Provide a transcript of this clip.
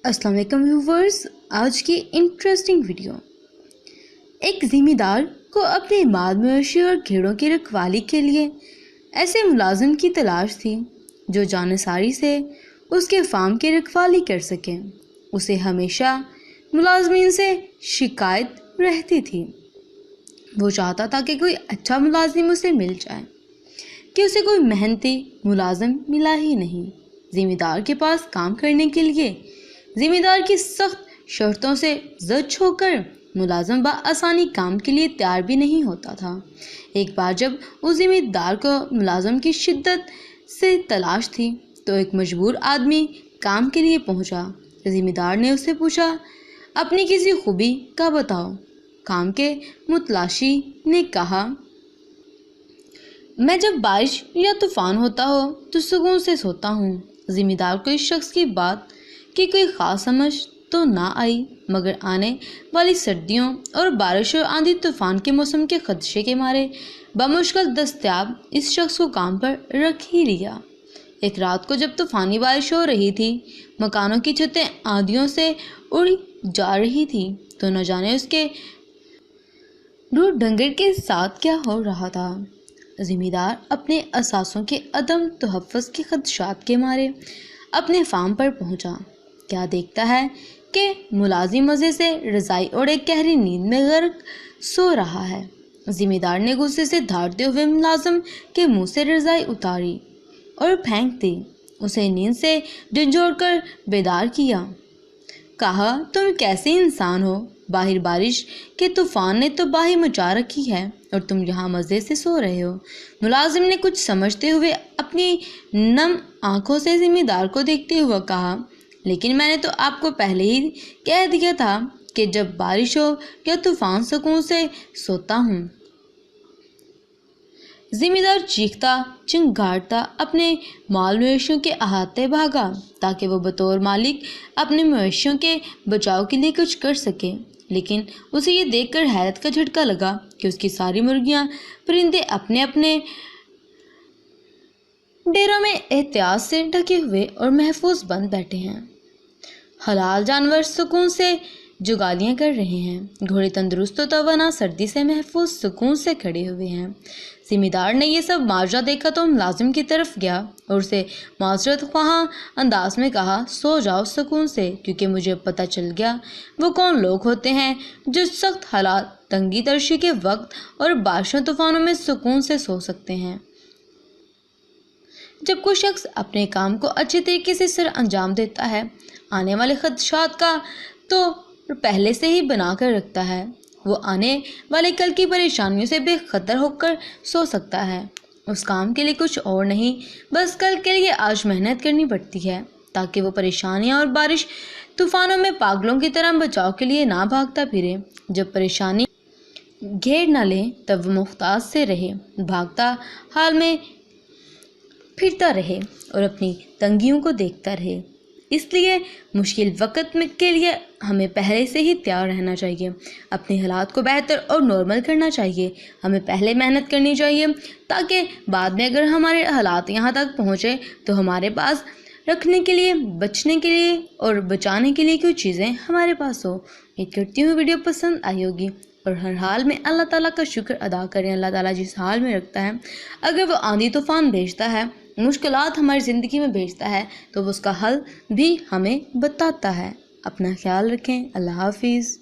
अस्सलाम वालेकुम व्यूवर्स। आज की इंटरेस्टिंग वीडियो। एक ज़िम्मेदार को अपने माल मवेशी और भेड़ों की रखवाली के लिए ऐसे मुलाजिम की तलाश थी जो जानसारी से उसके फार्म की रखवाली कर सके। उसे हमेशा मुलाजमीन से शिकायत रहती थी। वो चाहता था कि कोई अच्छा मुलाजिम उसे मिल जाए, कि उसे कोई मेहनती मुलाजिम मिला ही नहीं। ज़िम्मेदार के पास काम करने के लिए ज़िम्मेदार की सख्त शर्तों से जज होकर मुलाजिम बआसानी काम के लिए तैयार भी नहीं होता था। एक बार जब उस ज़िम्मेदार को मुलाजिम की शिद्दत से तलाश थी तो एक मजबूर आदमी काम के लिए पहुंचा। ज़िम्मेदार ने उससे पूछा, अपनी किसी खूबी का बताओ। काम के मुतलाशी ने कहा, मैं जब बारिश या तूफान होता हो तो सुकून से सोता हूँ। ज़िम्मेदार को इस शख्स की बात की कोई ख़ास समझ तो ना आई, मगर आने वाली सर्दियों और बारिश और आंधी तूफान के मौसम के खदशे के मारे बमुश्किल दस्तयाब इस शख्स को काम पर रख ही लिया। एक रात को जब तूफ़ानी बारिश हो रही थी, मकानों की छतें आंधियों से उड़ी जा रही थी, तो न जाने उसके ढूढ़ डंगर के साथ क्या हो रहा था। ज़िम्मेदार अपने असासों के अदम तहफ़्फ़ुज़ के खदशात के मारे अपने फार्म पर पहुंचा। क्या देखता है कि मुलाजिम मज़े से रज़ाई ओढ़े गहरी नींद में गर्क सो रहा है। ज़िम्मेदार ने गुस्से से धारते हुए मुलाजिम के मुंह से रज़ाई उतारी और फेंक दी। उसे नींद से झंझोड़ कर बेदार किया। कहा, तुम कैसे इंसान हो? बाहर बारिश के तूफान ने तो बाही मचा रखी है और तुम यहाँ मज़े से सो रहे हो। मुलाजिम ने कुछ समझते हुए अपनी नम आंखों से ज़िम्मेदार को देखते हुए कहा, लेकिन मैंने तो आपको पहले ही कह दिया था कि जब बारिश हो या तूफान सुकून से सोता हूँ। ज़िम्मेदार चीखता चिंगारता अपने माल मवेशियों के अहाते भागा ताकि वो बतौर मालिक अपने मवेशियों के बचाव के लिए कुछ कर सके। लेकिन उसे ये देखकर हैरत का झटका लगा कि उसकी सारी मुर्गियां परिंदे अपने अपने डेरों में एहतियात से ढके हुए और महफूज बंद बैठे हैं। हलाल जानवर सुकून से जुगालियां कर रहे हैं। घोड़े तंदुरुस्त और तवाना सर्दी से महफूज सुकून से खड़े हुए हैं। ज़िम्मेदार ने यह सब माजरा देखा तो मुलाजिम की तरफ गया और उसे माजरत ख्वाह अंदाज में कहा, सो जाओ सुकून से, क्योंकि मुझे पता चल गया वो कौन लोग होते हैं जो सख्त हालात तंगी तर्शी के वक्त और बारिशों तूफानों में सुकून से सो सकते हैं। जब कोई शख्स अपने काम को अच्छे तरीके से सर अंजाम देता है, आने वाले खदशात का तो पहले से ही बना कर रखता है, वो आने वाले कल की परेशानियों से बेखतर होकर सो सकता है। उस काम के लिए कुछ और नहीं, बस कल के लिए आज मेहनत करनी पड़ती है ताकि वो परेशानियां और बारिश तूफानों में पागलों की तरह बचाव के लिए ना भागता फिरे। जब परेशानी घेर न ले तब वो मुख्ताज से रहे, भागता हाल में फिरता रहे और अपनी तंगियों को देखता रहे। इसलिए मुश्किल वक़्त में के लिए हमें पहले से ही तैयार रहना चाहिए। अपने हालात को बेहतर और नॉर्मल करना चाहिए। हमें पहले मेहनत करनी चाहिए ताकि बाद में अगर हमारे हालात यहाँ तक पहुँचे तो हमारे पास रखने के लिए, बचने के लिए और बचाने के लिए कोई चीज़ें हमारे पास हो। उम्मीद करती हूँ वीडियो पसंद आई होगी और हर हाल में अल्लाह ताला का शुक्र अदा करें। अल्लाह ताला जिस हाल में रखता है, अगर वो आंधी तूफान भेजता है, मुश्किलात हमारी ज़िंदगी में भेजता है, तो वो उसका हल भी हमें बताता है। अपना ख्याल रखें। अल्लाह हाफिज़।